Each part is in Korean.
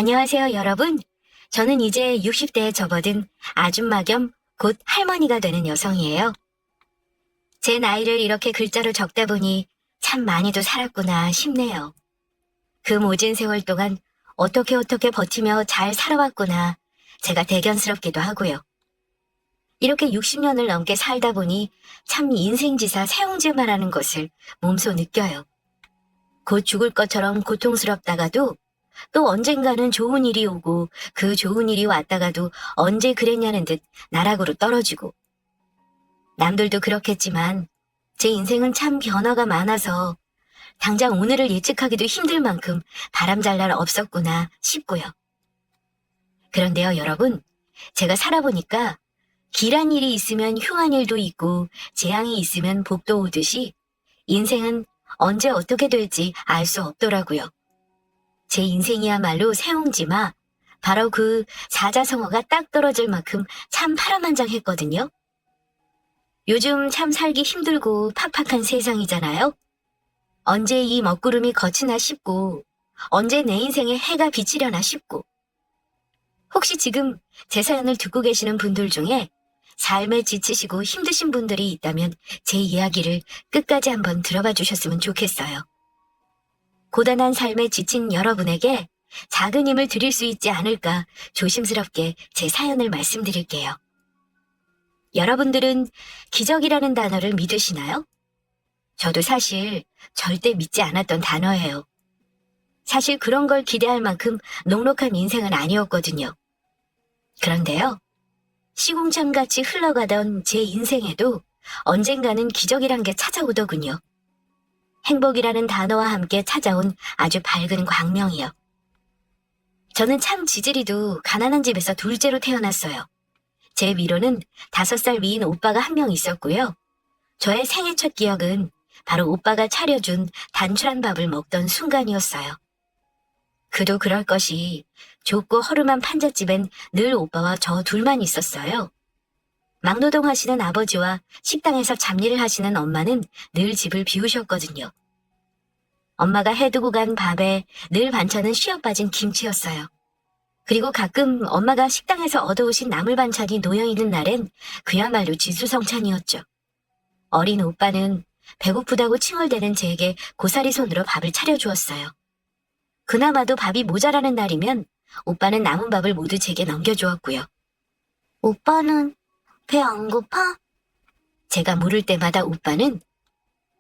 안녕하세요, 여러분. 저는 이제 60대에 접어든 아줌마 겸 곧 할머니가 되는 여성이에요. 제 나이를 이렇게 글자로 적다 보니 참 많이도 살았구나 싶네요. 그 모진 세월 동안 어떻게 버티며 잘 살아왔구나 제가 대견스럽기도 하고요. 이렇게 60년을 넘게 살다 보니 참 인생지사 세옹지마라는 것을 몸소 느껴요. 곧 죽을 것처럼 고통스럽다가도 또 언젠가는 좋은 일이 오고 그 좋은 일이 왔다가도 언제 그랬냐는 듯 나락으로 떨어지고. 남들도 그렇겠지만 제 인생은 참 변화가 많아서 당장 오늘을 예측하기도 힘들 만큼 바람잘 날 없었구나 싶고요. 그런데요, 여러분, 제가 살아보니까 길한 일이 있으면 흉한 일도 있고 재앙이 있으면 복도 오듯이 인생은 언제 어떻게 될지 알 수 없더라고요. 제 인생이야말로 세옹지마, 바로 그 사자성어가 딱 떨어질 만큼 참 파란만장했거든요. 요즘 참 살기 힘들고 팍팍한 세상이잖아요. 언제 이 먹구름이 거치나 싶고 언제 내 인생에 해가 비치려나 싶고. 혹시 지금 제 사연을 듣고 계시는 분들 중에 삶에 지치시고 힘드신 분들이 있다면 제 이야기를 끝까지 한번 들어봐 주셨으면 좋겠어요. 고단한 삶에 지친 여러분에게 작은 힘을 드릴 수 있지 않을까 조심스럽게 제 사연을 말씀드릴게요. 여러분들은 기적이라는 단어를 믿으시나요? 저도 사실 절대 믿지 않았던 단어예요. 사실 그런 걸 기대할 만큼 녹록한 인생은 아니었거든요. 그런데요, 시궁창같이 흘러가던 제 인생에도 언젠가는 기적이란 게 찾아오더군요. 행복이라는 단어와 함께 찾아온 아주 밝은 광명이요. 저는 참 지지리도 가난한 집에서 둘째로 태어났어요. 제 위로는 5살 위인 오빠가 한 명 있었고요. 저의 생애 첫 기억은 바로 오빠가 차려준 단출한 밥을 먹던 순간이었어요. 그도 그럴 것이 좁고 허름한 판잣집엔 늘 오빠와 저 둘만 있었어요. 막노동 하시는 아버지와 식당에서 잡일을 하시는 엄마는 늘 집을 비우셨거든요. 엄마가 해두고 간 밥에 늘 반찬은 쉬어 빠진 김치였어요. 그리고 가끔 엄마가 식당에서 얻어오신 나물 반찬이 놓여있는 날엔 그야말로 진수성찬이었죠. 어린 오빠는 배고프다고 칭얼대는 제게 고사리 손으로 밥을 차려주었어요. 그나마도 밥이 모자라는 날이면 오빠는 남은 밥을 모두 제게 넘겨주었고요. 오빠는 배 안 고파? 제가 물을 때마다 오빠는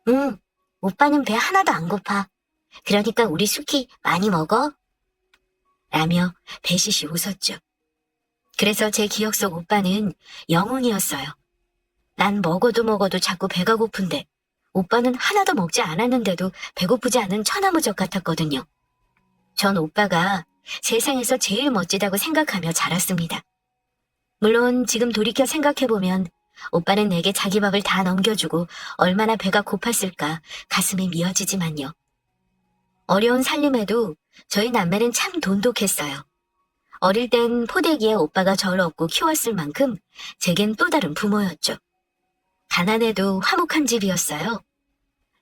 응, 오빠는 배 하나도 안 고파. 그러니까 우리 숙희 많이 먹어? 라며 배시시 웃었죠. 그래서 제 기억 속 오빠는 영웅이었어요. 난 먹어도 자꾸 배가 고픈데 오빠는 하나도 먹지 않았는데도 배고프지 않은 천하무적 같았거든요. 전 오빠가 세상에서 제일 멋지다고 생각하며 자랐습니다. 물론 지금 돌이켜 생각해보면 오빠는 내게 자기 밥을 다 넘겨주고 얼마나 배가 고팠을까 가슴이 미어지지만요. 어려운 살림에도 저희 남매는 참 돈독했어요. 어릴 땐 포대기에 오빠가 저를 업고 키웠을 만큼 제겐 또 다른 부모였죠. 가난해도 화목한 집이었어요.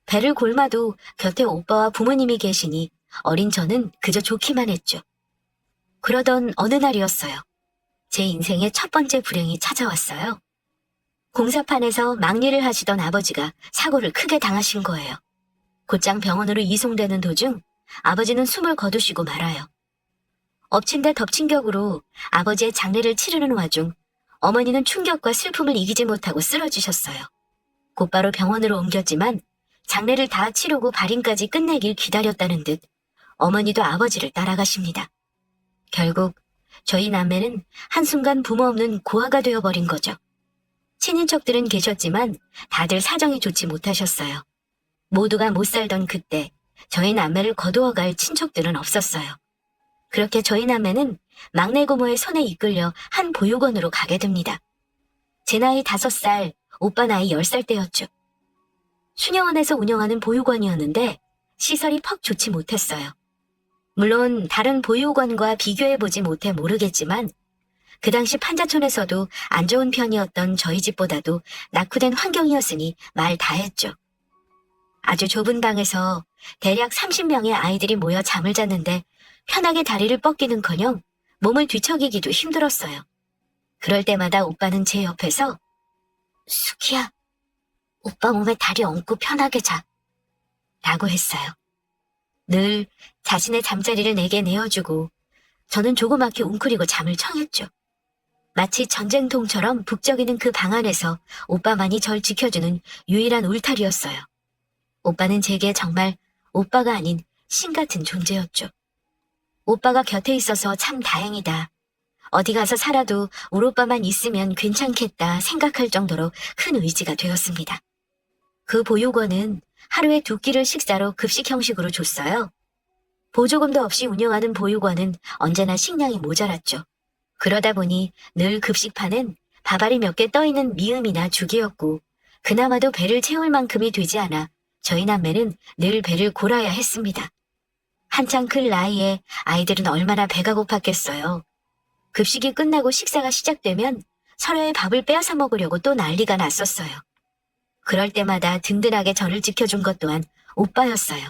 배를 골마도 곁에 오빠와 부모님이 계시니 어린 저는 그저 좋기만 했죠. 그러던 어느 날이었어요. 제 인생의 첫 번째 불행이 찾아왔어요. 공사판에서 막일을 하시던 아버지가 사고를 크게 당하신 거예요. 곧장 병원으로 이송되는 도중 아버지는 숨을 거두시고 말아요. 엎친 데 덮친 격으로 아버지의 장례를 치르는 와중 어머니는 충격과 슬픔을 이기지 못하고 쓰러지셨어요. 곧바로 병원으로 옮겼지만 장례를 다 치르고 발인까지 끝내길 기다렸다는 듯 어머니도 아버지를 따라가십니다. 결국 저희 남매는 한순간 부모 없는 고아가 되어버린 거죠. 친인척들은 계셨지만 다들 사정이 좋지 못하셨어요. 모두가 못 살던 그때 저희 남매를 거두어갈 친척들은 없었어요. 그렇게 저희 남매는 막내 고모의 손에 이끌려 한 보육원으로 가게 됩니다. 제 나이 5살, 오빠 나이 10살 때였죠. 수녀원에서 운영하는 보육원이었는데 시설이 퍽 좋지 못했어요. 물론 다른 보육원과 비교해보지 못해 모르겠지만 그 당시 판자촌에서도 안 좋은 편이었던 저희 집보다도 낙후된 환경이었으니 말 다했죠. 아주 좁은 방에서 대략 30명의 아이들이 모여 잠을 잤는데 편하게 다리를 뻗기는커녕 몸을 뒤척이기도 힘들었어요. 그럴 때마다 오빠는 제 옆에서 수키야, 오빠 몸에 다리 얹고 편하게 자 라고 했어요. 늘 자신의 잠자리를 내게 내어주고 저는 조그맣게 웅크리고 잠을 청했죠. 마치 전쟁통처럼 북적이는 그 방 안에서 오빠만이 절 지켜주는 유일한 울타리였어요. 오빠는 제게 정말 오빠가 아닌 신 같은 존재였죠. 오빠가 곁에 있어서 참 다행이다. 어디 가서 살아도 우리 오빠만 있으면 괜찮겠다 생각할 정도로 큰 의지가 되었습니다. 그 보육원은 하루에 2끼를 식사로 급식 형식으로 줬어요. 보조금도 없이 운영하는 보육원은 언제나 식량이 모자랐죠. 그러다 보니 늘 급식판은 밥알이 몇 개 떠있는 미음이나 죽이었고 그나마도 배를 채울 만큼이 되지 않아 저희 남매는 늘 배를 골아야 했습니다. 한창 클 나이에 아이들은 얼마나 배가 고팠겠어요. 급식이 끝나고 식사가 시작되면 서로의 밥을 빼앗아 먹으려고 또 난리가 났었어요. 그럴 때마다 든든하게 저를 지켜준 것 또한 오빠였어요.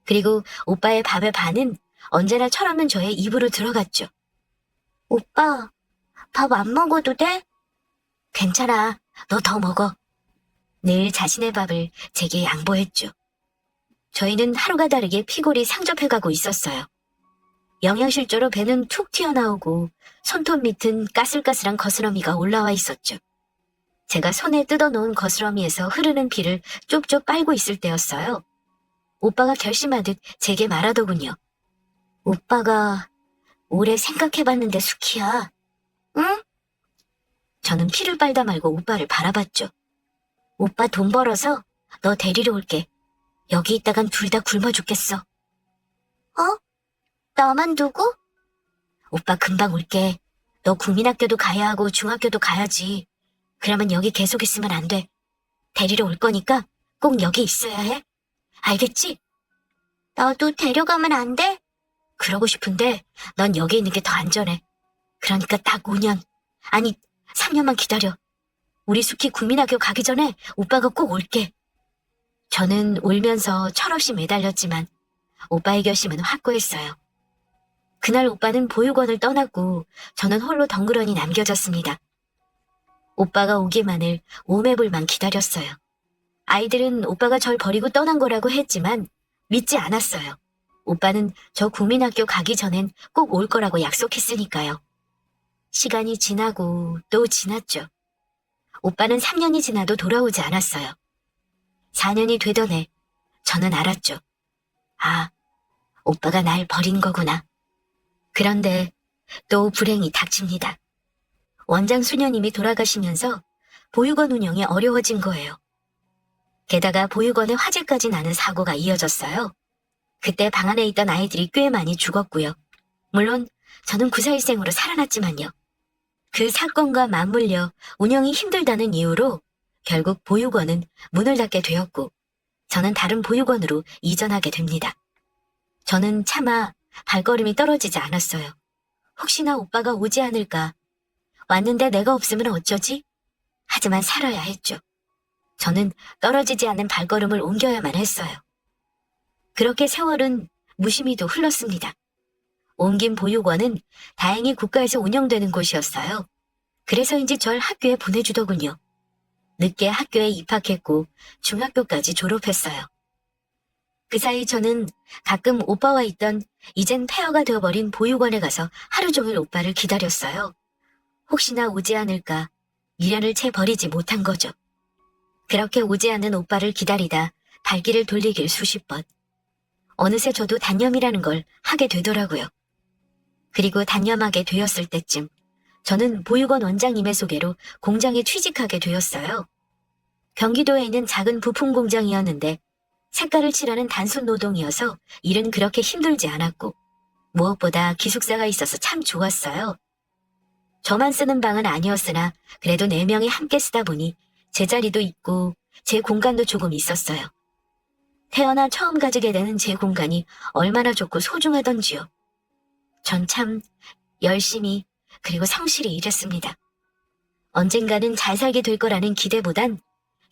그리고 오빠의 밥의 반은 언제나 철없는 저의 입으로 들어갔죠. 오빠, 밥 안 먹어도 돼? 괜찮아, 너 더 먹어. 늘 자신의 밥을 제게 양보했죠. 저희는 하루가 다르게 피골이 상접해가고 있었어요. 영양실조로 배는 툭 튀어나오고 손톱 밑은 까슬까슬한 거스러미가 올라와 있었죠. 제가 손에 뜯어놓은 거스러미에서 흐르는 피를 쪽쪽 빨고 있을 때였어요. 오빠가 결심하듯 제게 말하더군요. 오빠가 오래 생각해봤는데 수키야. 응? 저는 피를 빨다 말고 오빠를 바라봤죠. 오빠 돈 벌어서 너 데리러 올게. 여기 있다간 둘 다 굶어 죽겠어. 어? 나만 두고? 오빠 금방 올게. 너 국민학교도 가야 하고 중학교도 가야지. 그러면 여기 계속 있으면 안 돼. 데리러 올 거니까 꼭 여기 있어야 해. 알겠지? 나도 데려가면 안 돼? 그러고 싶은데 넌 여기 있는 게 더 안전해. 그러니까 딱 5년, 아니 3년만 기다려. 우리 수키 국민학교 가기 전에 오빠가 꼭 올게. 저는 울면서 철없이 매달렸지만 오빠의 결심은 확고했어요. 그날 오빠는 보육원을 떠났고 저는 홀로 덩그러니 남겨졌습니다. 오빠가 오기만을 오매불만 기다렸어요. 아이들은 오빠가 절 버리고 떠난 거라고 했지만 믿지 않았어요. 오빠는 저 국민학교 가기 전엔 꼭 올 거라고 약속했으니까요. 시간이 지나고 또 지났죠. 오빠는 3년이 지나도 돌아오지 않았어요. 4년이 되던 해 저는 알았죠. 아, 오빠가 날 버린 거구나. 그런데 또 불행이 닥칩니다. 원장 수녀님이 돌아가시면서 보육원 운영이 어려워진 거예요. 게다가 보육원에 화재까지 나는 사고가 이어졌어요. 그때 방 안에 있던 아이들이 꽤 많이 죽었고요. 물론 저는 구사일생으로 살아났지만요. 그 사건과 맞물려 운영이 힘들다는 이유로 결국 보육원은 문을 닫게 되었고 저는 다른 보육원으로 이전하게 됩니다. 저는 차마 발걸음이 떨어지지 않았어요. 혹시나 오빠가 오지 않을까. 왔는데 내가 없으면 어쩌지? 하지만 살아야 했죠. 저는 떨어지지 않는 발걸음을 옮겨야만 했어요. 그렇게 세월은 무심히도 흘렀습니다. 옮긴 보육원은 다행히 국가에서 운영되는 곳이었어요. 그래서인지 절 학교에 보내주더군요. 늦게 학교에 입학했고 중학교까지 졸업했어요. 그 사이 저는 가끔 오빠와 있던 이젠 폐허가 되어버린 보육원에 가서 하루 종일 오빠를 기다렸어요. 혹시나 오지 않을까 미련을 채 버리지 못한 거죠. 그렇게 오지 않는 오빠를 기다리다 발길을 돌리길 수십 번. 어느새 저도 단념이라는 걸 하게 되더라고요. 그리고 단념하게 되었을 때쯤 저는 보육원 원장님의 소개로 공장에 취직하게 되었어요. 경기도에 있는 작은 부품 공장이었는데 색깔을 칠하는 단순 노동이어서 일은 그렇게 힘들지 않았고 무엇보다 기숙사가 있어서 참 좋았어요. 저만 쓰는 방은 아니었으나 그래도 4명이 함께 쓰다 보니 제 자리도 있고 제 공간도 조금 있었어요. 태어나 처음 가지게 되는 제 공간이 얼마나 좋고 소중하던지요. 전 참 열심히 그리고 성실히 일했습니다. 언젠가는 잘 살게 될 거라는 기대보단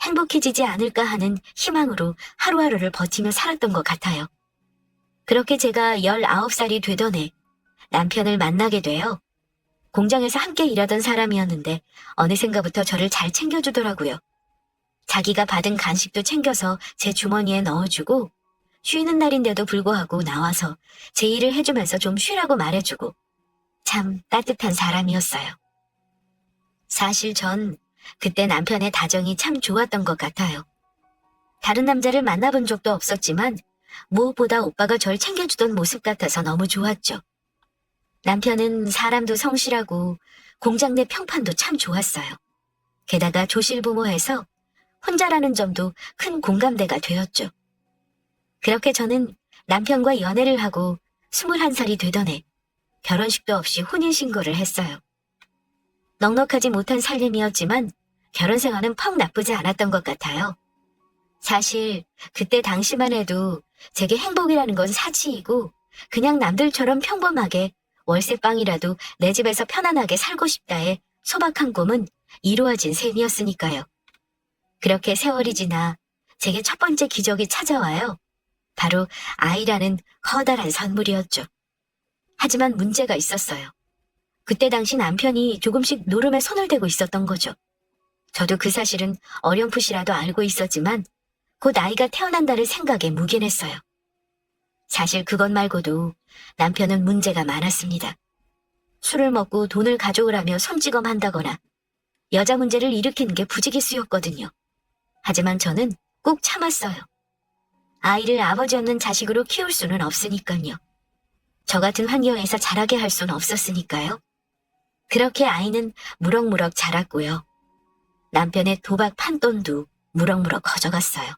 행복해지지 않을까 하는 희망으로 하루하루를 버티며 살았던 것 같아요. 그렇게 제가 19살이 되던 해 남편을 만나게 돼요. 공장에서 함께 일하던 사람이었는데 어느샌가부터 저를 잘 챙겨주더라고요. 자기가 받은 간식도 챙겨서 제 주머니에 넣어주고 쉬는 날인데도 불구하고 나와서 제 일을 해주면서 좀 쉬라고 말해주고 참 따뜻한 사람이었어요. 사실 전 그때 남편의 다정이 참 좋았던 것 같아요. 다른 남자를 만나본 적도 없었지만 무엇보다 오빠가 절 챙겨주던 모습 같아서 너무 좋았죠. 남편은 사람도 성실하고 공장 내 평판도 참 좋았어요. 게다가 조실부모해서 혼자라는 점도 큰 공감대가 되었죠. 그렇게 저는 남편과 연애를 하고 21살이 되던 해 결혼식도 없이 혼인신고를 했어요. 넉넉하지 못한 살림이었지만 결혼 생활은 퍽 나쁘지 않았던 것 같아요. 사실 그때 당시만 해도 제게 행복이라는 건 사치이고 그냥 남들처럼 평범하게 월세방이라도 내 집에서 편안하게 살고 싶다의 소박한 꿈은 이루어진 셈이었으니까요. 그렇게 세월이 지나 제게 첫 번째 기적이 찾아와요. 바로 아이라는 커다란 선물이었죠. 하지만 문제가 있었어요. 그때 당시 남편이 조금씩 노름에 손을 대고 있었던 거죠. 저도 그 사실은 어렴풋이라도 알고 있었지만 곧 아이가 태어난다를 생각에 묵인했어요. 사실 그것 말고도 남편은 문제가 많았습니다. 술을 먹고 돈을 가져오라며 손찌검한다거나 여자 문제를 일으키는 게 부지기수였거든요. 하지만 저는 꼭 참았어요. 아이를 아버지 없는 자식으로 키울 수는 없으니까요. 저 같은 환경에서 자라게 할 수는 없었으니까요. 그렇게 아이는 무럭무럭 자랐고요. 남편의 도박 판돈도 무럭무럭 커져갔어요.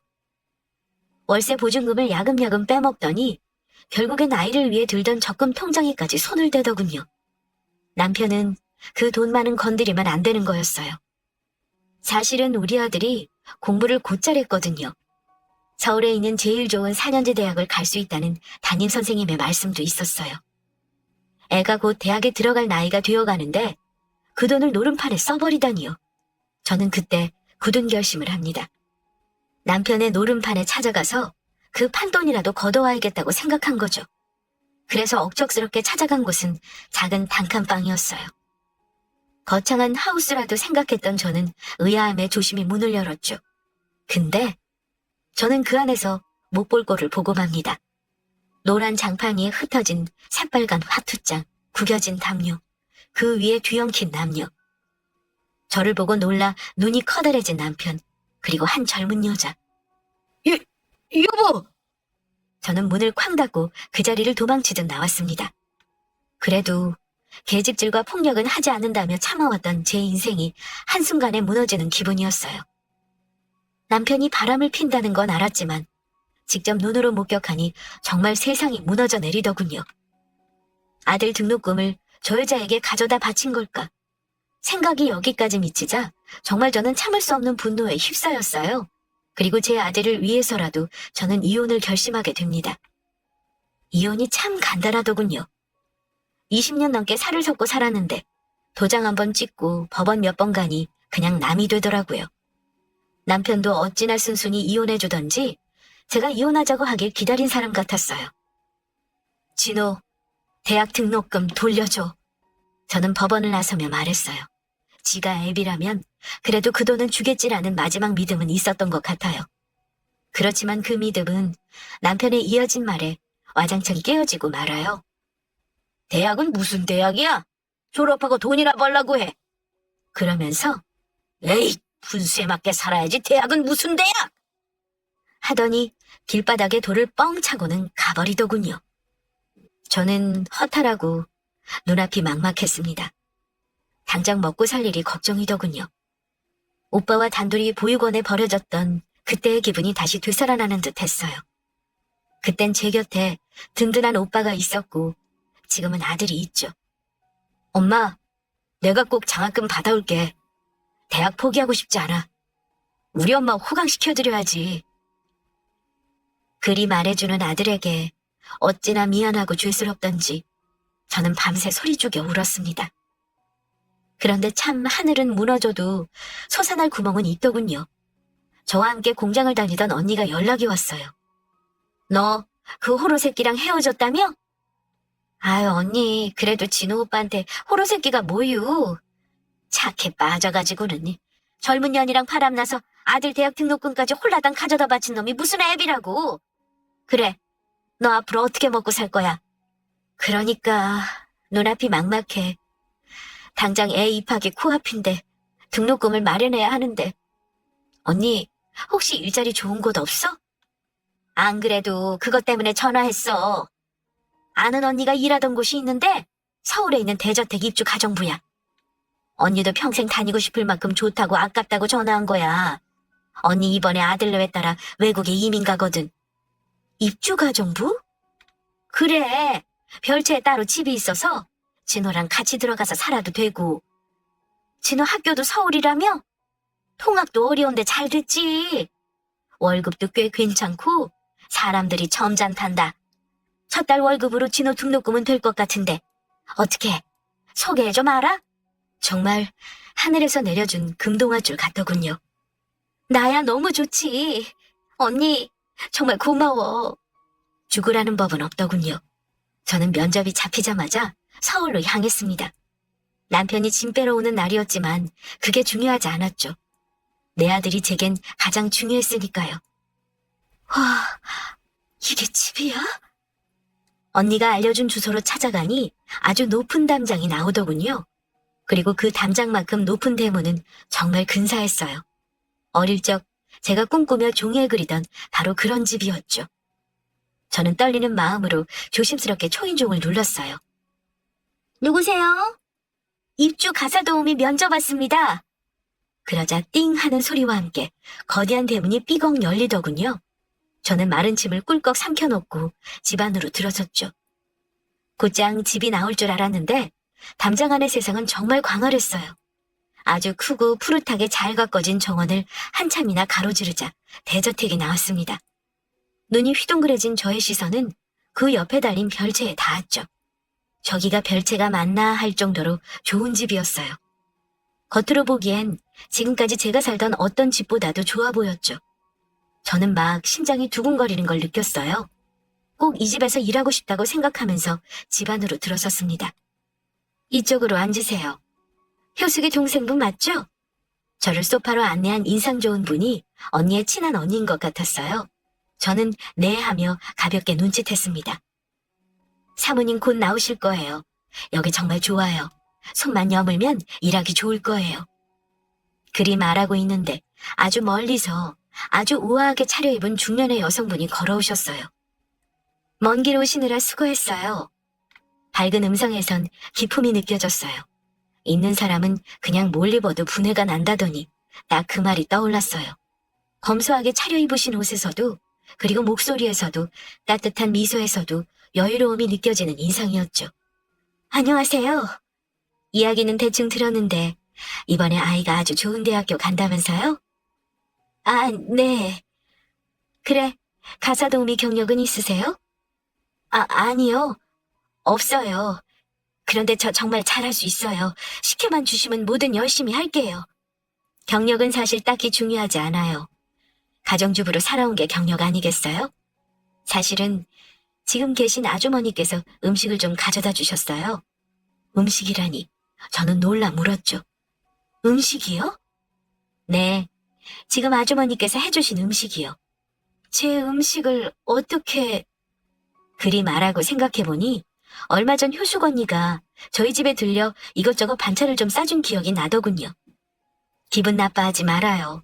월세 보증금을 야금야금 빼먹더니 결국엔 아이를 위해 들던 적금 통장에까지 손을 대더군요. 남편은 그 돈만은 건드리면 안 되는 거였어요. 사실은 우리 아들이 공부를 곧잘 했거든요. 서울에 있는 제일 좋은 4년제 대학을 갈 수 있다는 담임선생님의 말씀도 있었어요. 애가 곧 대학에 들어갈 나이가 되어가는데 그 돈을 노름판에 써버리다니요. 저는 그때 굳은 결심을 합니다. 남편의 노름판에 찾아가서 그 판돈이라도 걷어와야겠다고 생각한 거죠. 그래서 억척스럽게 찾아간 곳은 작은 단칸방이었어요. 거창한 하우스라도 생각했던 저는 의아함에 조심히 문을 열었죠. 근데 저는 그 안에서 못 볼 꼴을 보고 맙니다. 노란 장판 위에 흩어진 새빨간 화투장, 구겨진 담요, 그 위에 뒤엉킨 남녀. 저를 보고 놀라 눈이 커다래진 남편, 그리고 한 젊은 여자. 여보! 저는 문을 쾅 닫고 그 자리를 도망치듯 나왔습니다. 그래도 계집질과 폭력은 하지 않는다며 참아왔던 제 인생이 한순간에 무너지는 기분이었어요. 남편이 바람을 핀다는 건 알았지만 직접 눈으로 목격하니 정말 세상이 무너져 내리더군요. 아들 등록금을 저 여자에게 가져다 바친 걸까? 생각이 여기까지 미치자 정말 저는 참을 수 없는 분노에 휩싸였어요. 그리고 제 아들을 위해서라도 저는 이혼을 결심하게 됩니다. 이혼이 참 간단하더군요. 20년 넘게 살을 섞고 살았는데 도장 한번 찍고 법원 몇 번 가니 그냥 남이 되더라고요. 남편도 어찌나 순순히 이혼해주던지 제가 이혼하자고 하길 기다린 사람 같았어요. 진호, 대학 등록금 돌려줘. 저는 법원을 나서며 말했어요. 지가 애비라면 그래도 그 돈은 주겠지라는 마지막 믿음은 있었던 것 같아요. 그렇지만 그 믿음은 남편의 이어진 말에 와장창 깨어지고 말아요. 대학은 무슨 대학이야? 졸업하고 돈이나 벌라고 해. 그러면서 에이, 분수에 맞게 살아야지 대학은 무슨 대학? 하더니 길바닥에 돌을 뻥 차고는 가버리더군요. 저는 허탈하고 눈앞이 막막했습니다. 당장 먹고 살 일이 걱정이더군요. 오빠와 단둘이 보육원에 버려졌던 그때의 기분이 다시 되살아나는 듯 했어요. 그땐 제 곁에 든든한 오빠가 있었고 지금은 아들이 있죠. 엄마, 내가 꼭 장학금 받아올게. 대학 포기하고 싶지 않아. 우리 엄마 호강시켜드려야지. 그리 말해주는 아들에게 어찌나 미안하고 죄스럽던지 저는 밤새 소리 죽여 울었습니다. 그런데 참 하늘은 무너져도 솟아날 구멍은 있더군요. 저와 함께 공장을 다니던 언니가 연락이 왔어요. 너 그 호로 새끼랑 헤어졌다며? 아유, 언니, 그래도 진호 오빠한테 호로 새끼가 뭐유? 착해 빠져가지고는. 젊은 년이랑 바람나서 아들 대학 등록금까지 홀라당 가져다 바친 놈이 무슨 애비라고. 그래, 너 앞으로 어떻게 먹고 살 거야? 그러니까 눈앞이 막막해. 당장 애 입학이 코앞인데 등록금을 마련해야 하는데. 언니, 혹시 일자리 좋은 곳 없어? 안 그래도 그것 때문에 전화했어. 아는 언니가 일하던 곳이 있는데 서울에 있는 대저택 입주 가정부야. 언니도 평생 다니고 싶을 만큼 좋다고 아깝다고 전화한 거야. 언니 이번에 아들내외 따라 외국에 이민 가거든. 입주 가정부? 그래. 별채에 따로 집이 있어서 진호랑 같이 들어가서 살아도 되고. 진호 학교도 서울이라며? 통학도 어려운데 잘 됐지. 월급도 꽤 괜찮고 사람들이 점잖단다. 첫 달 월급으로 진호 등록금은 될 것 같은데 어떻게 소개해 좀 알아? 정말 하늘에서 내려준 금동아줄 같더군요. 나야 너무 좋지. 언니 정말 고마워. 죽으라는 법은 없더군요. 저는 면접이 잡히자마자 서울로 향했습니다. 남편이 짐 빼러 오는 날이었지만 그게 중요하지 않았죠. 내 아들이 제겐 가장 중요했으니까요. 와, 이게 집이야? 언니가 알려준 주소로 찾아가니 아주 높은 담장이 나오더군요. 그리고 그 담장만큼 높은 대문은 정말 근사했어요. 어릴 적 제가 꿈꾸며 종이에 그리던 바로 그런 집이었죠. 저는 떨리는 마음으로 조심스럽게 초인종을 눌렀어요. 누구세요? 입주 가사 도우미 면접 왔습니다. 그러자 띵 하는 소리와 함께 거대한 대문이 삐걱 열리더군요. 저는 마른 침을 꿀꺽 삼켜놓고 집 안으로 들어섰죠. 곧장 집이 나올 줄 알았는데 담장 안의 세상은 정말 광활했어요. 아주 크고 푸릇하게 잘 가꿔진 정원을 한참이나 가로지르자 대저택이 나왔습니다. 눈이 휘둥그레진 저의 시선은 그 옆에 달린 별채에 닿았죠. 저기가 별채가 맞나 할 정도로 좋은 집이었어요. 겉으로 보기엔 지금까지 제가 살던 어떤 집보다도 좋아 보였죠. 저는 막 심장이 두근거리는 걸 느꼈어요. 꼭 이 집에서 일하고 싶다고 생각하면서 집 안으로 들어섰습니다. 이쪽으로 앉으세요. 효숙이 동생분 맞죠? 저를 소파로 안내한 인상 좋은 분이 언니의 친한 언니인 것 같았어요. 저는 네 하며 가볍게 눈짓했습니다. 사모님 곧 나오실 거예요. 여기 정말 좋아요. 손만 여물면 일하기 좋을 거예요. 그리 말하고 있는데 아주 멀리서 아주 우아하게 차려입은 중년의 여성분이 걸어오셨어요. 먼 길 오시느라 수고했어요. 밝은 음성에선 기품이 느껴졌어요. 있는 사람은 그냥 몰리 봐도 분해가 난다더니 딱 그 말이 떠올랐어요. 검소하게 차려입으신 옷에서도 그리고 목소리에서도 따뜻한 미소에서도 여유로움이 느껴지는 인상이었죠. 안녕하세요. 이야기는 대충 들었는데 이번에 아이가 아주 좋은 대학교 간다면서요? 아, 네. 그래, 가사 도우미 경력은 있으세요? 아니요. 없어요. 그런데 저 정말 잘할 수 있어요. 시켜만 주시면 뭐든 열심히 할게요. 경력은 사실 딱히 중요하지 않아요. 가정주부로 살아온 게 경력 아니겠어요? 사실은 지금 계신 아주머니께서 음식을 좀 가져다 주셨어요. 음식이라니 저는 놀라 물었죠. 음식이요? 네, 지금 아주머니께서 해주신 음식이요. 제 음식을 어떻게... 그리 말하고 생각해보니 얼마 전 효숙 언니가 저희 집에 들려 이것저것 반찬을 좀 싸준 기억이 나더군요. 기분 나빠하지 말아요.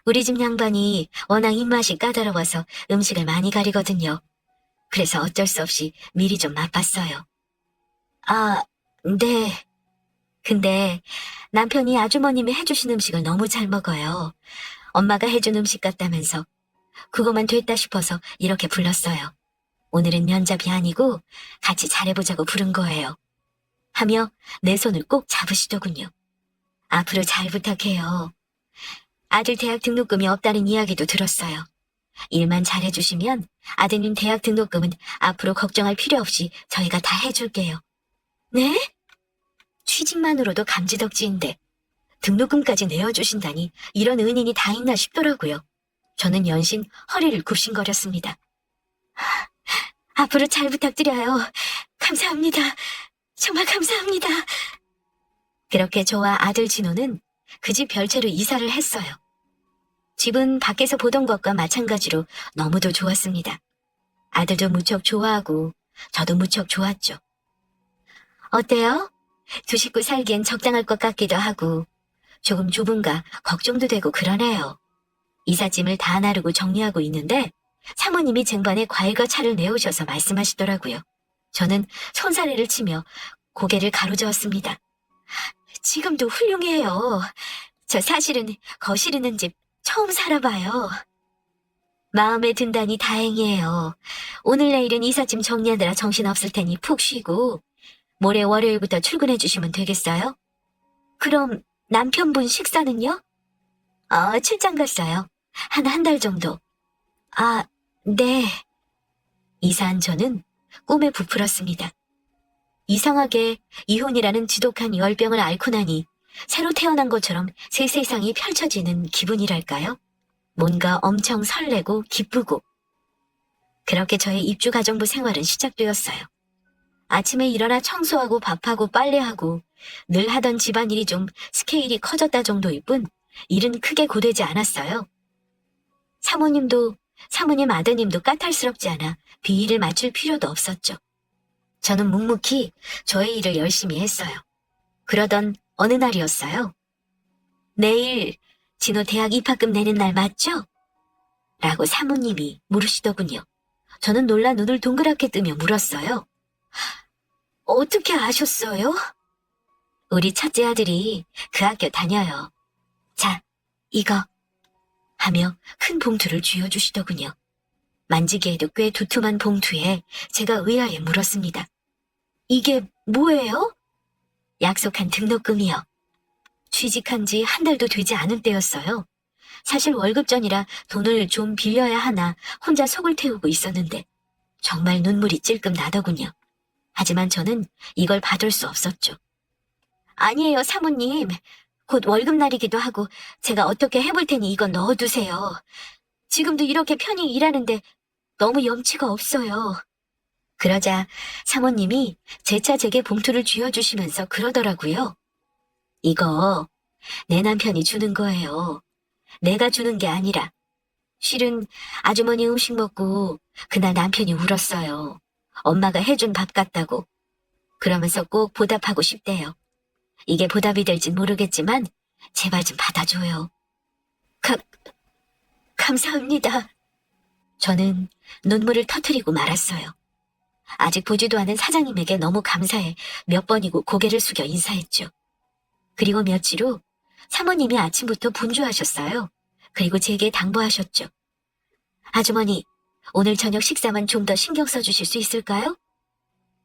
우리 집 양반이 워낙 입맛이 까다로워서 음식을 많이 가리거든요. 그래서 어쩔 수 없이 미리 좀 맛봤어요. 아, 네. 근데 남편이 아주머님이 해주신 음식을 너무 잘 먹어요. 엄마가 해준 음식 같다면서 그거만 됐다 싶어서 이렇게 불렀어요. 오늘은 면접이 아니고 같이 잘해보자고 부른 거예요. 하며 내 손을 꼭 잡으시더군요. 앞으로 잘 부탁해요. 아들 대학 등록금이 없다는 이야기도 들었어요. 일만 잘해주시면 아드님 대학 등록금은 앞으로 걱정할 필요 없이 저희가 다 해줄게요. 네? 취직만으로도 감지덕지인데 등록금까지 내어주신다니 이런 은인이 다 있나 싶더라고요. 저는 연신 허리를 굽신거렸습니다. 앞으로 잘 부탁드려요. 감사합니다. 정말 감사합니다. 그렇게 저와 아들 진호는 그 집 별채로 이사를 했어요. 집은 밖에서 보던 것과 마찬가지로 너무도 좋았습니다. 아들도 무척 좋아하고 저도 무척 좋았죠. 어때요? 두 식구 살기엔 적당할 것 같기도 하고 조금 좁은가 걱정도 되고 그러네요. 이삿짐을 다 나르고 정리하고 있는데 사모님이 쟁반에 과일과 차를 내오셔서 말씀하시더라고요. 저는 손사래를 치며 고개를 가로저었습니다. 지금도 훌륭해요. 저 사실은 거실 있는 집 처음 살아봐요. 마음에 든다니 다행이에요. 오늘 내일은 이삿짐 정리하느라 정신없을 테니 푹 쉬고 모레 월요일부터 출근해 주시면 되겠어요? 그럼 남편분 식사는요? 출장 갔어요. 한 달 정도. 아, 네. 이사한 저는 꿈에 부풀었습니다. 이상하게 이혼이라는 지독한 열병을 앓고 나니 새로 태어난 것처럼 새 세상이 펼쳐지는 기분이랄까요? 뭔가 엄청 설레고 기쁘고. 그렇게 저의 입주가정부 생활은 시작되었어요. 아침에 일어나 청소하고 밥하고 빨래하고 늘 하던 집안일이 좀 스케일이 커졌다 정도일 뿐 일은 크게 고되지 않았어요. 사모님 아드님도 까탈스럽지 않아 비위를 맞출 필요도 없었죠. 저는 묵묵히 저의 일을 열심히 했어요. 그러던 어느 날이었어요. 내일 진호 대학 입학금 내는 날 맞죠? 라고 사모님이 물으시더군요. 저는 놀라 눈을 동그랗게 뜨며 물었어요. 어떻게 아셨어요? 우리 첫째 아들이 그 학교 다녀요. 자, 이거 하며 큰 봉투를 쥐어주시더군요. 만지기에도 꽤 두툼한 봉투에 제가 의아해 물었습니다. 이게 뭐예요? 약속한 등록금이요. 취직한 지 한 달도 되지 않은 때였어요. 사실 월급 전이라 돈을 좀 빌려야 하나 혼자 속을 태우고 있었는데 정말 눈물이 찔끔 나더군요. 하지만 저는 이걸 받을 수 없었죠. 아니에요, 사모님. 곧 월급날이기도 하고 제가 어떻게 해볼 테니 이건 넣어두세요. 지금도 이렇게 편히 일하는데 너무 염치가 없어요. 그러자 사모님이 재차 제게 봉투를 쥐어주시면서 그러더라고요. 이거 내 남편이 주는 거예요. 내가 주는 게 아니라. 실은 아주머니 음식 먹고 그날 남편이 울었어요. 엄마가 해준 밥 같다고. 그러면서 꼭 보답하고 싶대요. 이게 보답이 될진 모르겠지만 제발 좀 받아줘요. 감사합니다. 저는 눈물을 터뜨리고 말았어요. 아직 보지도 않은 사장님에게 너무 감사해 몇 번이고 고개를 숙여 인사했죠. 그리고 며칠 후 사모님이 아침부터 분주하셨어요. 그리고 제게 당부하셨죠. 아주머니, 오늘 저녁 식사만 좀 더 신경 써주실 수 있을까요?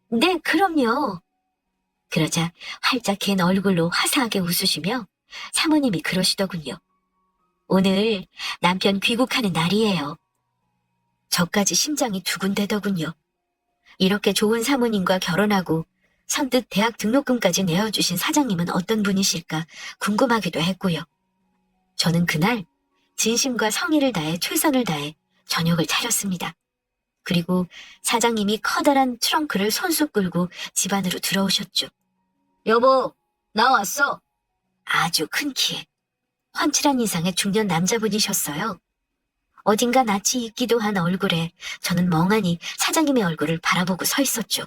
네, 그럼요. 그러자 활짝 갠 얼굴로 화사하게 웃으시며 사모님이 그러시더군요. 오늘 남편 귀국하는 날이에요. 저까지 심장이 두근대더군요. 이렇게 좋은 사모님과 결혼하고 선뜻 대학 등록금까지 내어주신 사장님은 어떤 분이실까 궁금하기도 했고요. 저는 그날 진심과 성의를 다해 최선을 다해 저녁을 차렸습니다. 그리고 사장님이 커다란 트렁크를 손수 끌고 집 안으로 들어오셨죠. 여보, 나 왔어. 아주 큰 키에 훤칠한 인상의 중년 남자분이셨어요. 어딘가 낯이 익기도 한 얼굴에 저는 멍하니 사장님의 얼굴을 바라보고 서 있었죠.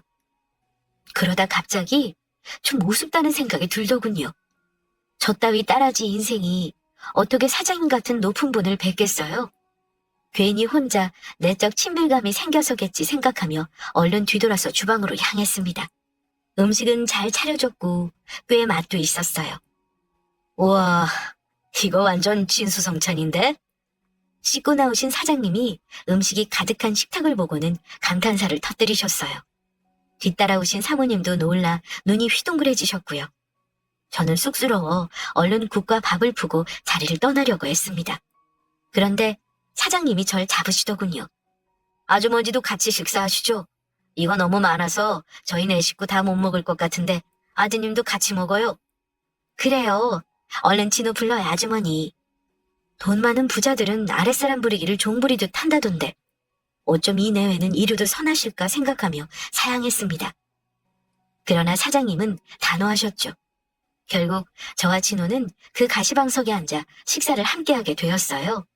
그러다 갑자기 좀 우습다는 생각이 들더군요. 저 따위 따라지 인생이 어떻게 사장님 같은 높은 분을 뵙겠어요? 괜히 혼자 내적 친밀감이 생겨서겠지 생각하며 얼른 뒤돌아서 주방으로 향했습니다. 음식은 잘 차려졌고 꽤 맛도 있었어요. 우와, 이거 완전 진수성찬인데? 씻고 나오신 사장님이 음식이 가득한 식탁을 보고는 감탄사를 터뜨리셨어요. 뒤따라오신 사모님도 놀라 눈이 휘둥그레지셨고요. 저는 쑥스러워 얼른 국과 밥을 푸고 자리를 떠나려고 했습니다. 그런데 사장님이 절 잡으시더군요. 아주머니도 같이 식사하시죠? 이거 너무 많아서 저희 네 식구 다 못 먹을 것 같은데 아드님도 같이 먹어요. 그래요. 얼른 진호 불러요, 아주머니. 돈 많은 부자들은 아랫사람 부리기를 종부리듯 한다던데. 어쩜 이 내외는 이류도 선하실까 생각하며 사양했습니다. 그러나 사장님은 단호하셨죠. 결국 저와 진호는 그 가시방석에 앉아 식사를 함께하게 되었어요.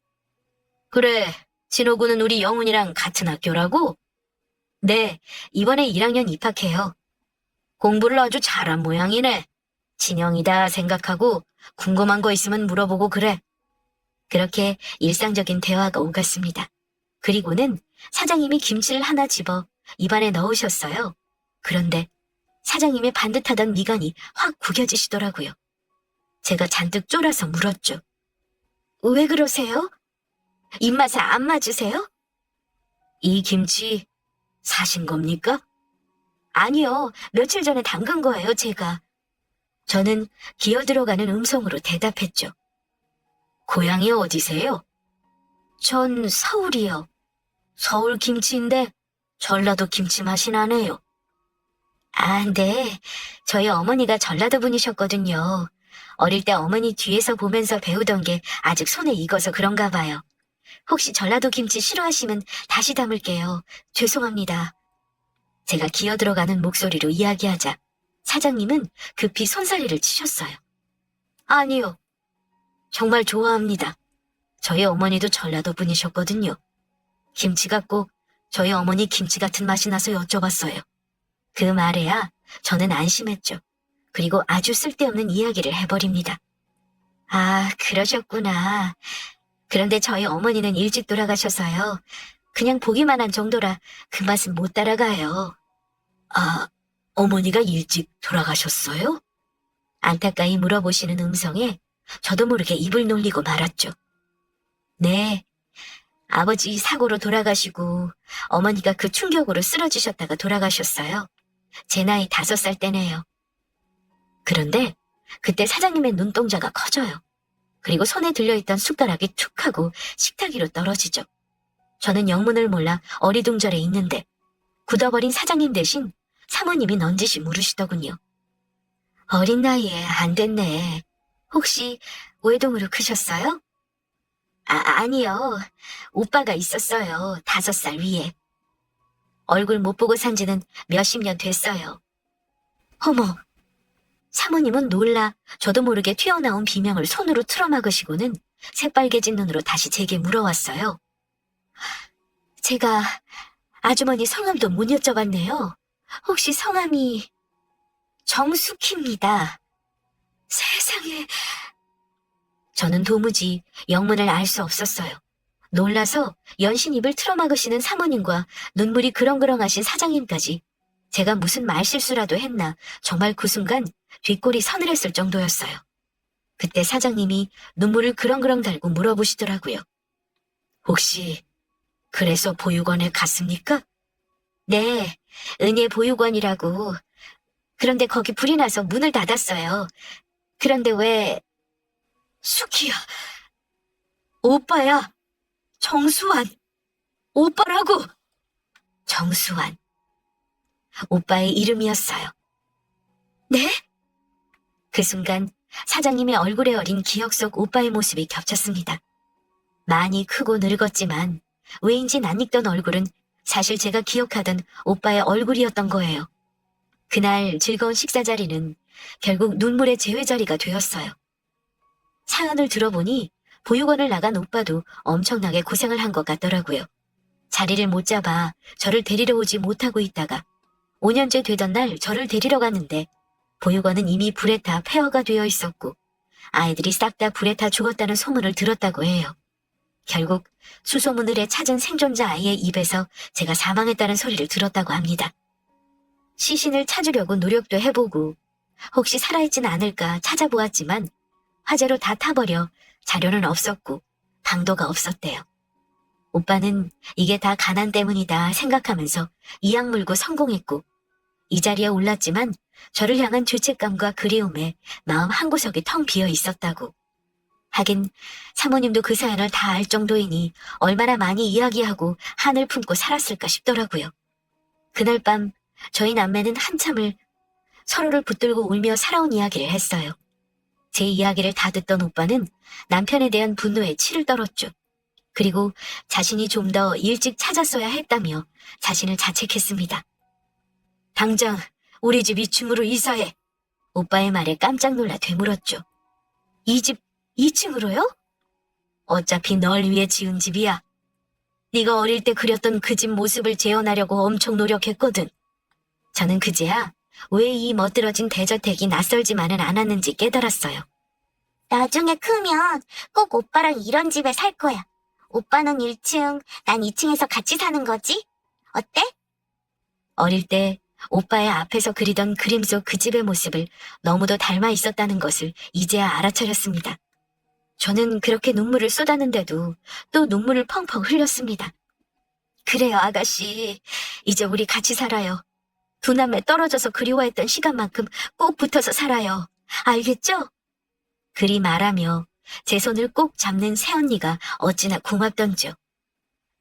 그래, 진호군은 우리 영훈이랑 같은 학교라고? 네, 이번에 1학년 입학해요. 공부를 아주 잘한 모양이네. 진영이다 생각하고 궁금한 거 있으면 물어보고 그래. 그렇게 일상적인 대화가 오갔습니다. 그리고는 사장님이 김치를 하나 집어 입안에 넣으셨어요. 그런데 사장님의 반듯하던 미간이 확 구겨지시더라고요. 제가 잔뜩 쫄아서 물었죠. 왜 그러세요? 입맛에 안 맞으세요? 이 김치 사신 겁니까? 아니요, 며칠 전에 담근 거예요, 제가. 저는 기어들어가는 음성으로 대답했죠. 고향이 어디세요? 전 서울이요. 서울 김치인데 전라도 김치 맛이 나네요. 아, 네. 저희 어머니가 전라도 분이셨거든요. 어릴 때 어머니 뒤에서 보면서 배우던 게 아직 손에 익어서 그런가 봐요. 혹시 전라도 김치 싫어하시면 다시 담을게요. 죄송합니다. 제가 기어들어가는 목소리로 이야기하자 사장님은 급히 손사래를 치셨어요. 아니요. 정말 좋아합니다. 저희 어머니도 전라도 분이셨거든요. 김치가 꼭 저희 어머니 김치 같은 맛이 나서 여쭤봤어요. 그 말에야 저는 안심했죠. 그리고 아주 쓸데없는 이야기를 해버립니다. 아, 그러셨구나. 그런데 저희 어머니는 일찍 돌아가셔서요. 그냥 보기만 한 정도라 그 맛은 못 따라가요. 아, 어머니가 일찍 돌아가셨어요? 안타까이 물어보시는 음성에 저도 모르게 입을 놀리고 말았죠. 네, 아버지 사고로 돌아가시고 어머니가 그 충격으로 쓰러지셨다가 돌아가셨어요. 제 나이 5살 때네요. 그런데 그때 사장님의 눈동자가 커져요. 그리고 손에 들려있던 숟가락이 툭 하고 식탁 위로 떨어지죠. 저는 영문을 몰라 어리둥절해 있는데 굳어버린 사장님 대신 사모님이 넌지시 물으시더군요. 어린 나이에 안 됐네. 혹시 외동으로 크셨어요? 아니요. 오빠가 있었어요. 5살 위에. 얼굴 못 보고 산 지는 몇십 년 됐어요. 어머. 사모님은 놀라 저도 모르게 튀어나온 비명을 손으로 틀어막으시고는 새빨개진 눈으로 다시 제게 물어왔어요. 제가 아주머니 성함도 못 여쭤봤네요. 혹시 성함이 정숙희입니다. 세상에. 저는 도무지 영문을 알 수 없었어요. 놀라서 연신 입을 틀어막으시는 사모님과 눈물이 그렁그렁하신 사장님까지 제가 무슨 말실수라도 했나 정말 그 순간 뒷골이 서늘했을 정도였어요. 그때 사장님이 눈물을 그렁그렁 달고 물어보시더라고요. 혹시 그래서 보육원에 갔습니까? 네, 은혜 보육원이라고. 그런데 거기 불이 나서 문을 닫았어요. 그런데 왜... 수키야. 오빠야. 정수환. 오빠라고. 정수환. 오빠의 이름이었어요. 네? 그 순간 사장님의 얼굴에 어린 기억 속 오빠의 모습이 겹쳤습니다. 많이 크고 늙었지만 왜인지 낯익던 얼굴은 사실 제가 기억하던 오빠의 얼굴이었던 거예요. 그날 즐거운 식사 자리는 결국 눈물의 재회 자리가 되었어요. 사연을 들어보니 보육원을 나간 오빠도 엄청나게 고생을 한 것 같더라고요. 자리를 못 잡아 저를 데리러 오지 못하고 있다가 5년째 되던 날 저를 데리러 갔는데 보육원은 이미 불에 타 폐허가 되어 있었고 아이들이 싹 다 불에 타 죽었다는 소문을 들었다고 해요. 결국 수소문을에 찾은 생존자 아이의 입에서 제가 사망했다는 소리를 들었다고 합니다. 시신을 찾으려고 노력도 해보고 혹시 살아있진 않을까 찾아보았지만 화재로 다 타버려 자료는 없었고 방도가 없었대요. 오빠는 이게 다 가난 때문이다 생각하면서 이악 물고 성공했고 이 자리에 올랐지만 저를 향한 죄책감과 그리움에 마음 한구석이 텅 비어 있었다고. 하긴 사모님도 그 사연을 다 알 정도이니 얼마나 많이 이야기하고 한을 품고 살았을까 싶더라고요. 그날 밤 저희 남매는 한참을 서로를 붙들고 울며 살아온 이야기를 했어요. 제 이야기를 다 듣던 오빠는 남편에 대한 분노에 치를 떨었죠. 그리고 자신이 좀 더 일찍 찾았어야 했다며 자신을 자책했습니다. 당장 우리 집 2층으로 이사해. 오빠의 말에 깜짝 놀라 되물었죠. 이 집 2층으로요? 어차피 널 위해 지은 집이야. 네가 어릴 때 그렸던 그 집 모습을 재현하려고 엄청 노력했거든. 저는 그제야 왜 이 멋들어진 대저택이 낯설지만은 않았는지 깨달았어요. 나중에 크면 꼭 오빠랑 이런 집에 살 거야. 오빠는 1층, 난 2층에서 같이 사는 거지? 어때? 어릴 때 오빠의 앞에서 그리던 그림 속 그 집의 모습을 너무도 닮아 있었다는 것을 이제야 알아차렸습니다. 저는 그렇게 눈물을 쏟았는데도 또 눈물을 펑펑 흘렸습니다. 그래요, 아가씨. 이제 우리 같이 살아요. 두 남매 떨어져서 그리워했던 시간만큼 꼭 붙어서 살아요. 알겠죠? 그리 말하며 제 손을 꼭 잡는 새언니가 어찌나 고맙던지요.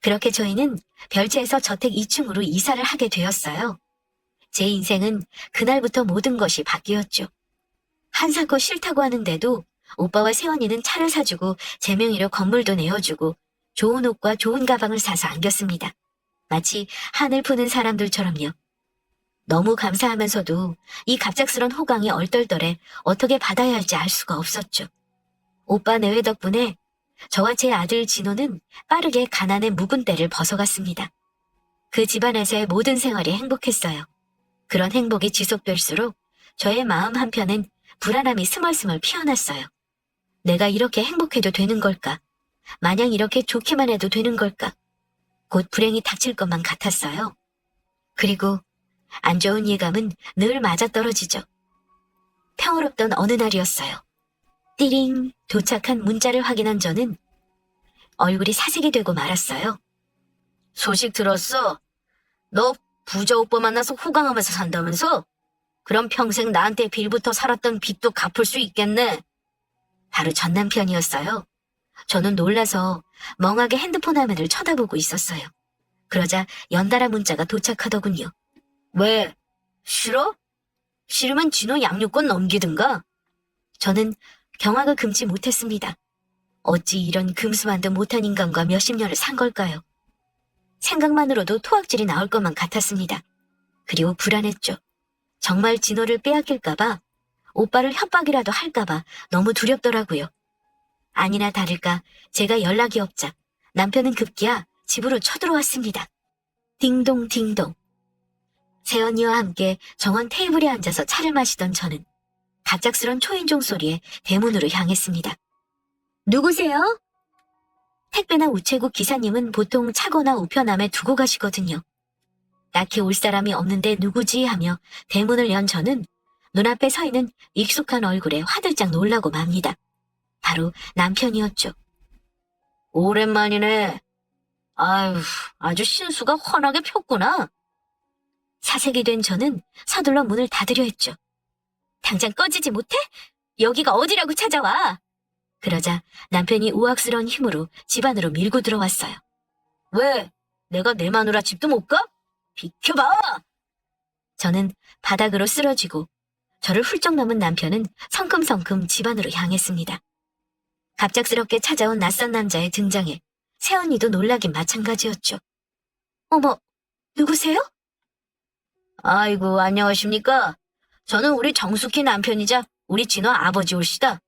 그렇게 저희는 별채에서 저택 2층으로 이사를 하게 되었어요. 제 인생은 그날부터 모든 것이 바뀌었죠. 한사코 싫다고 하는데도 오빠와 새언니는 차를 사주고 제 명의로 건물도 내어주고 좋은 옷과 좋은 가방을 사서 안겼습니다. 마치 한을 푸는 사람들처럼요. 너무 감사하면서도 이 갑작스런 호강이 얼떨떨해 어떻게 받아야 할지 알 수가 없었죠. 오빠 내외 덕분에 저와 제 아들 진호는 빠르게 가난의 묵은 때를 벗어갔습니다. 그 집안에서의 모든 생활이 행복했어요. 그런 행복이 지속될수록 저의 마음 한편엔 불안함이 스멀스멀 피어났어요. 내가 이렇게 행복해도 되는 걸까? 마냥 이렇게 좋기만 해도 되는 걸까? 곧 불행이 닥칠 것만 같았어요. 그리고 안 좋은 예감은 늘 맞아떨어지죠. 평화롭던 어느 날이었어요. 띠링 도착한 문자를 확인한 저는 얼굴이 사색이 되고 말았어요. 소식 들었어? 너 부자 오빠 만나서 호강하면서 산다면서? 그럼 평생 나한테 빌부터 살았던 빚도 갚을 수 있겠네. 바로 전 남편이었어요. 저는 놀라서 멍하게 핸드폰 화면을 쳐다보고 있었어요. 그러자 연달아 문자가 도착하더군요. 왜? 싫어? 싫으면 진호 양육권 넘기든가? 저는 경악을 금치 못했습니다. 어찌 이런 금수만도 못한 인간과 몇십 년을 산 걸까요? 생각만으로도 토악질이 나올 것만 같았습니다. 그리고 불안했죠. 정말 진호를 빼앗길까봐, 오빠를 협박이라도 할까봐 너무 두렵더라고요. 아니나 다를까 제가 연락이 없자 남편은 급기야 집으로 쳐들어왔습니다. 딩동 딩동. 새언니와 함께 정원 테이블에 앉아서 차를 마시던 저는 갑작스런 초인종 소리에 대문으로 향했습니다. 누구세요? 택배나 우체국 기사님은 보통 차거나 우편함에 두고 가시거든요. 딱히 올 사람이 없는데 누구지 하며 대문을 연 저는 눈앞에 서 있는 익숙한 얼굴에 화들짝 놀라고 맙니다. 바로 남편이었죠. 오랜만이네. 아유, 아주 신수가 훤하게 폈구나. 사색이 된 저는 서둘러 문을 닫으려 했죠. 당장 꺼지지 못해? 여기가 어디라고 찾아와? 그러자 남편이 우악스러운 힘으로 집 안으로 밀고 들어왔어요. 왜? 내가 내 마누라 집도 못 가? 비켜봐! 저는 바닥으로 쓰러지고 저를 훌쩍 넘은 남편은 성큼성큼 집 안으로 향했습니다. 갑작스럽게 찾아온 낯선 남자의 등장에 새언니도 놀라긴 마찬가지였죠. 어머, 누구세요? 아이고, 안녕하십니까? 저는 우리 정숙희 남편이자 우리 진호 아버지 올시다.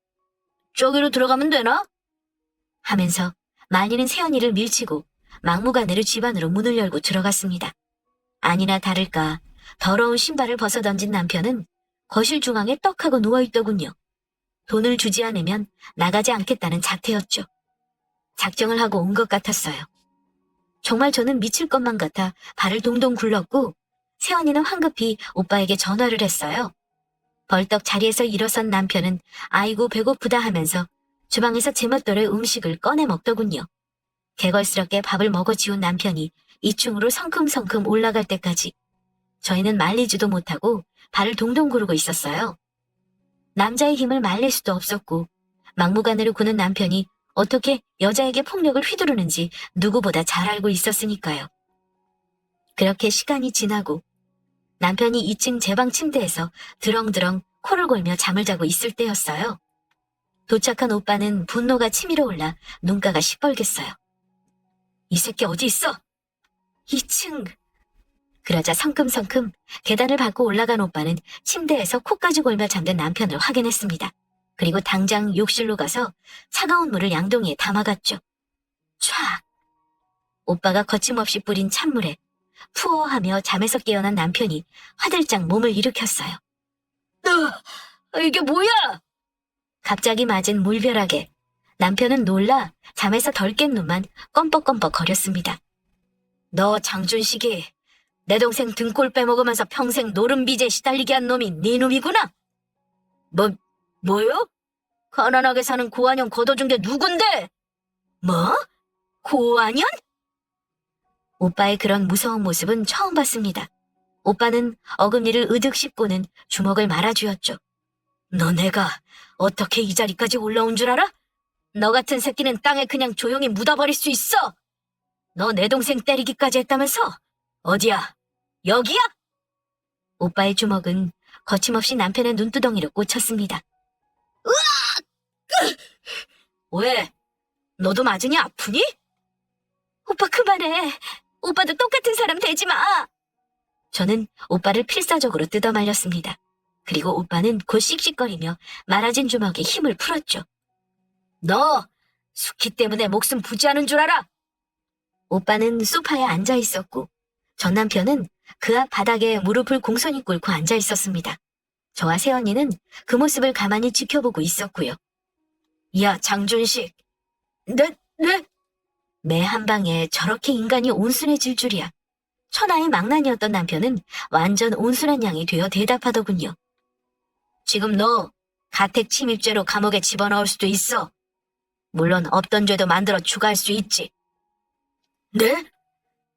저기로 들어가면 되나? 하면서 말리는 새언니를 밀치고 막무가내로 집 안으로 문을 열고 들어갔습니다. 아니나 다를까 더러운 신발을 벗어던진 남편은 거실 중앙에 떡하고 누워있더군요. 돈을 주지 않으면 나가지 않겠다는 작태였죠. 작정을 하고 온 것 같았어요. 정말 저는 미칠 것만 같아 발을 동동 굴렀고 새언니는 황급히 오빠에게 전화를 했어요. 벌떡 자리에서 일어선 남편은 아이고 배고프다 하면서 주방에서 제멋대로의 음식을 꺼내 먹더군요. 개걸스럽게 밥을 먹어지운 남편이 2층으로 성큼성큼 올라갈 때까지 저희는 말리지도 못하고 발을 동동 구르고 있었어요. 남자의 힘을 말릴 수도 없었고 막무가내로 구는 남편이 어떻게 여자에게 폭력을 휘두르는지 누구보다 잘 알고 있었으니까요. 그렇게 시간이 지나고 남편이 2층 제 방 침대에서 드렁드렁 코를 골며 잠을 자고 있을 때였어요. 도착한 오빠는 분노가 치밀어 올라 눈가가 시뻘갰어요. 이 새끼 어디 있어? 2층. 그러자 성큼성큼 계단을 밟고 올라간 오빠는 침대에서 코까지 골며 잠든 남편을 확인했습니다. 그리고 당장 욕실로 가서 차가운 물을 양동이에 담아갔죠. 촤악! 오빠가 거침없이 뿌린 찬물에 푸어하며 잠에서 깨어난 남편이 화들짝 몸을 일으켰어요. 이게 뭐야? 갑자기 맞은 물벼락에 남편은 놀라 잠에서 덜 깬 눈만 껌뻑껌뻑 거렸습니다. 너 장준식이 내 동생 등골 빼먹으면서 평생 노름비제 시달리게 한 놈이 네 놈이구나? 뭐요? 가난하게 사는 고한영 걷어준 게 누군데? 뭐? 고한영? 오빠의 그런 무서운 모습은 처음 봤습니다. 오빠는 어금니를 으득 씹고는 주먹을 말아쥐었죠. 너네가 어떻게 이 자리까지 올라온 줄 알아? 너 같은 새끼는 땅에 그냥 조용히 묻어버릴 수 있어. 너 내 동생 때리기까지 했다면서? 어디야? 여기야? 오빠의 주먹은 거침없이 남편의 눈두덩이로 꽂혔습니다. 으악! 왜? 너도 맞으니 아프니? 오빠 그만해. 오빠도 똑같은 사람 되지 마. 저는 오빠를 필사적으로 뜯어말렸습니다. 그리고 오빠는 곧 씩씩거리며 말아진 주먹에 힘을 풀었죠. 너 수키 때문에 목숨 부지하는 줄 알아? 오빠는 소파에 앉아 있었고 전 남편은 그 앞 바닥에 무릎을 공손히 꿇고 앉아 있었습니다. 저와 새언니는 그 모습을 가만히 지켜보고 있었고요. 야, 장준식. 네? 매 한 방에 저렇게 인간이 온순해질 줄이야. 천하의 망난이었던 남편은 완전 온순한 양이 되어 대답하더군요. 지금 너 가택 침입죄로 감옥에 집어넣을 수도 있어. 물론 없던 죄도 만들어 추가할 수 있지. 네?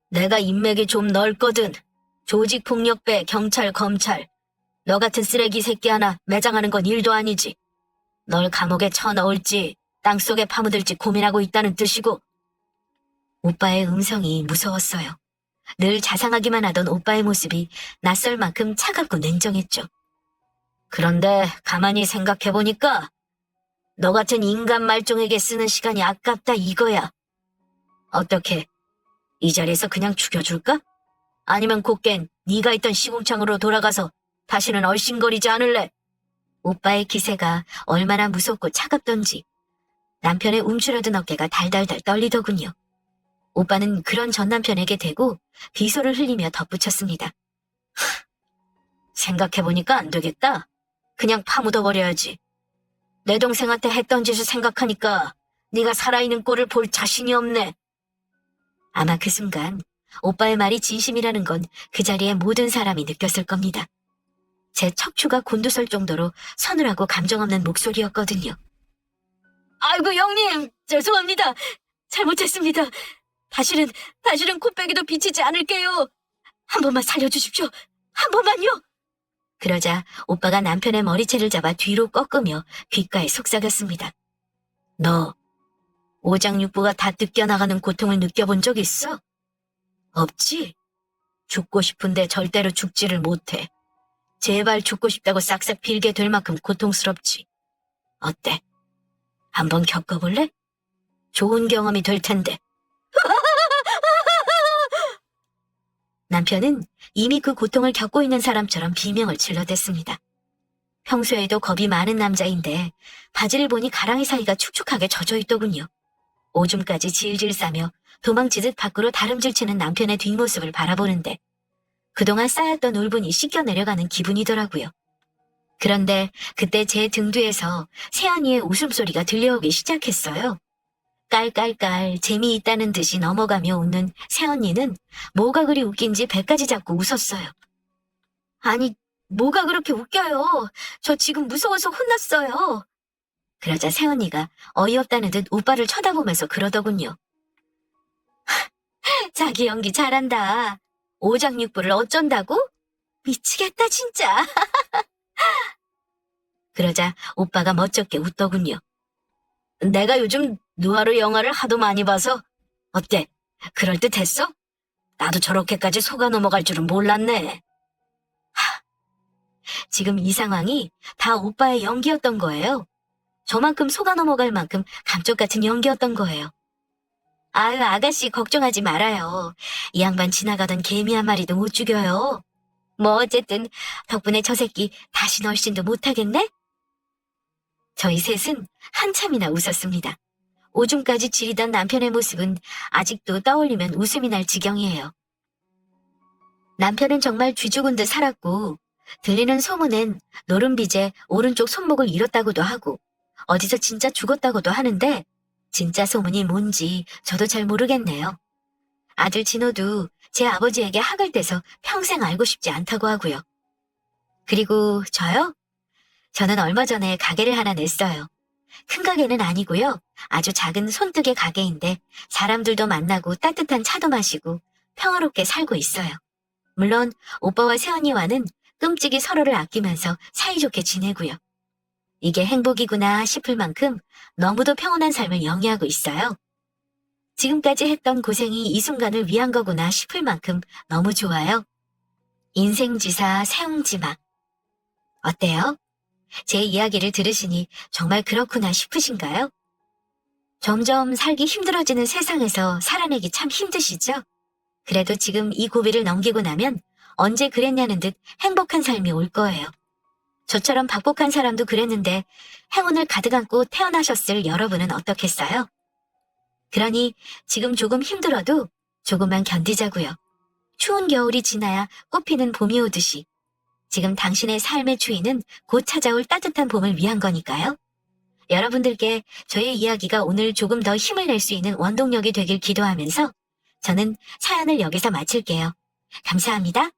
내가 인맥이 좀 넓거든. 조직폭력배, 경찰, 검찰. 너 같은 쓰레기 새끼 하나 매장하는 건 일도 아니지. 널 감옥에 쳐넣을지 땅속에 파묻을지 고민하고 있다는 뜻이고. 오빠의 음성이 무서웠어요. 늘 자상하기만 하던 오빠의 모습이 낯설 만큼 차갑고 냉정했죠. 그런데 가만히 생각해보니까 너 같은 인간 말종에게 쓰는 시간이 아깝다 이거야. 어떻게? 이 자리에서 그냥 죽여줄까? 아니면 곧겐 네가 있던 시궁창으로 돌아가서 다시는 얼씬거리지 않을래? 오빠의 기세가 얼마나 무섭고 차갑던지 남편의 움츠러든 어깨가 달달달 떨리더군요. 오빠는 그런 전 남편에게 대고 비소를 흘리며 덧붙였습니다. 생각해보니까 안 되겠다. 그냥 파묻어버려야지. 내 동생한테 했던 짓을 생각하니까 네가 살아있는 꼴을 볼 자신이 없네. 아마 그 순간 오빠의 말이 진심이라는 건 그 자리에 모든 사람이 느꼈을 겁니다. 제 척추가 곤두설 정도로 서늘하고 감정 없는 목소리였거든요. 아이고 형님, 죄송합니다. 잘못했습니다. 다시는 코빼기도 비치지 않을게요. 한 번만 살려주십시오. 한 번만요. 그러자 오빠가 남편의 머리채를 잡아 뒤로 꺾으며 귓가에 속삭였습니다. 너 오장육부가 다 뜯겨나가는 고통을 느껴본 적 있어? 없지? 죽고 싶은데 절대로 죽지를 못해. 제발 죽고 싶다고 싹싹 빌게 될 만큼 고통스럽지. 어때? 한번 겪어볼래? 좋은 경험이 될 텐데. 남편은 이미 그 고통을 겪고 있는 사람처럼 비명을 질러댔습니다. 평소에도 겁이 많은 남자인데 바지를 보니 가랑이 사이가 축축하게 젖어 있더군요. 오줌까지 질질 싸며 도망치듯 밖으로 다름질치는 남편의 뒷모습을 바라보는데 그동안 쌓였던 울분이 씻겨 내려가는 기분이더라고요. 그런데 그때 제 등 뒤에서 세연이의 웃음소리가 들려오기 시작했어요. 깔깔깔 재미있다는 듯이 넘어가며 웃는 새언니는 뭐가 그리 웃긴지 배까지 잡고 웃었어요. 아니, 뭐가 그렇게 웃겨요. 저 지금 무서워서 혼났어요. 그러자 새언니가 어이없다는 듯 오빠를 쳐다보면서 그러더군요. 자기 연기 잘한다. 오장육부를 어쩐다고? 미치겠다 진짜. 그러자 오빠가 멋쩍게 웃더군요. 내가 요즘 누아르 영화를 하도 많이 봐서 어때? 그럴듯했어? 나도 저렇게까지 속아 넘어갈 줄은 몰랐네. 지금 이 상황이 다 오빠의 연기였던 거예요. 저만큼 속아 넘어갈 만큼 감쪽 같은 연기였던 거예요. 아유, 아가씨 걱정하지 말아요. 이 양반 지나가던 개미 한 마리도 못 죽여요. 뭐 어쨌든 덕분에 저 새끼 다시 얼씬도 못하겠네? 저희 셋은 한참이나 웃었습니다. 오줌까지 지리던 남편의 모습은 아직도 떠올리면 웃음이 날 지경이에요. 남편은 정말 쥐죽은 듯 살았고 들리는 소문엔 노른비제 오른쪽 손목을 잃었다고도 하고 어디서 진짜 죽었다고도 하는데 진짜 소문이 뭔지 저도 잘 모르겠네요. 아들 진호도 제 아버지에게 학을 떼서 평생 알고 싶지 않다고 하고요. 그리고 저요? 저는 얼마 전에 가게를 하나 냈어요. 큰 가게는 아니고요. 아주 작은 손뜨개 가게인데 사람들도 만나고 따뜻한 차도 마시고 평화롭게 살고 있어요. 물론 오빠와 새언니와는 끔찍이 서로를 아끼면서 사이좋게 지내고요. 이게 행복이구나 싶을 만큼 너무도 평온한 삶을 영위하고 있어요. 지금까지 했던 고생이 이 순간을 위한 거구나 싶을 만큼 너무 좋아요. 인생지사 세웅지막. 어때요? 제 이야기를 들으시니 정말 그렇구나 싶으신가요? 점점 살기 힘들어지는 세상에서 살아내기 참 힘드시죠? 그래도 지금 이 고비를 넘기고 나면 언제 그랬냐는 듯 행복한 삶이 올 거예요. 저처럼 박복한 사람도 그랬는데 행운을 가득 안고 태어나셨을 여러분은 어떻겠어요? 그러니 지금 조금 힘들어도 조금만 견디자고요. 추운 겨울이 지나야 꽃피는 봄이 오듯이 지금 당신의 삶의 추위는 곧 찾아올 따뜻한 봄을 위한 거니까요. 여러분들께 저의 이야기가 오늘 조금 더 힘을 낼 수 있는 원동력이 되길 기도하면서 저는 사연을 여기서 마칠게요. 감사합니다.